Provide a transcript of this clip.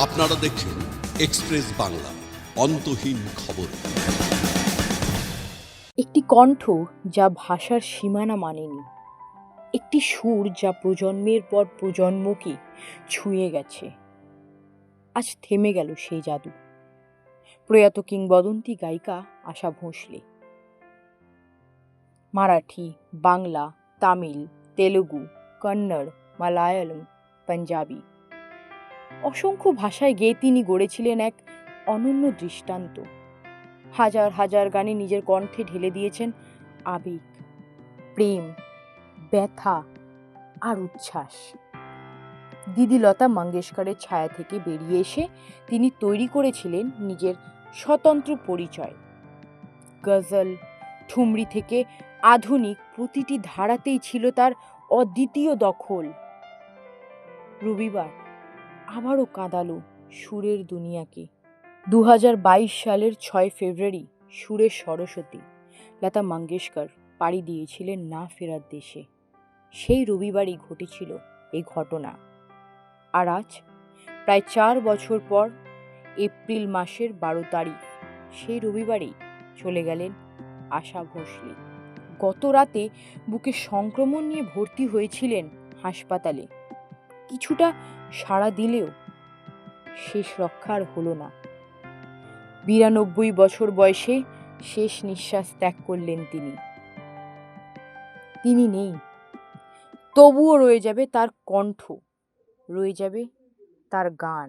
আপনারা দেখছেন এক্সপ্রেস বাংলা, অন্তহীন খবর। একটি কণ্ঠ যা ভাষার সীমানা মানেনি, একটি সুর যা প্রজন্মের পর প্রজন্মকে ছুঁয়ে গেছে। আজ থেমে গেল সেই জাদু। প্রয়াত কিংবদন্তি গায়িকা আশা ভোঁসলে। মারাঠি, বাংলা, তামিল, তেলুগু, কন্নড়, মালায়ালম, পাঞ্জাবি, অসংখ্য ভাষায় গেয়ে তিনি গড়েছিলেন এক অনন্য দৃষ্টান্ত। হাজার হাজার গানে নিজের কণ্ঠে ঢেলে দিয়েছেন আবেগ, প্রেম, ব্যথা আর উচ্ছ্বাস। দিদি লতা মঙ্গেশকরের ছায়া থেকে বেরিয়ে এসে তিনি তৈরি করেছিলেন নিজের স্বতন্ত্র পরিচয়। গজল, ঠুমরি থেকে আধুনিক প্রতিটি ধারাতেই ছিল তার অদ্বিতীয় দখল। রবিবার আবারও কাঁদালো সুরের দুনিয়াকে। 2022 সালের 6 ফেব্রুয়ারি সুরের সরস্বতী লতা মঙ্গেশকর পাড়ি দিয়েছিলেন না ফেরার দেশে। সেই রবিবারই ঘটেছিল এই ঘটনা। আর আজ প্রায় 4 বছর পর এপ্রিল মাসের 12 তারিখ সেই রবিবারেই চলে গেলেন আশা ভোঁসলে। গত রাতে বুকে সংক্রমণ নিয়ে ভর্তি হয়েছিলেন হাসপাতালে। কিছুটা সাড়া দিলেও শেষ রক্ষার হলো না। 92 বছর বয়সে শেষ নিঃশ্বাস ত্যাগ করলেন তিনি নেই, তবুও রয়ে যাবে তার কণ্ঠ, রয়ে যাবে তার গান।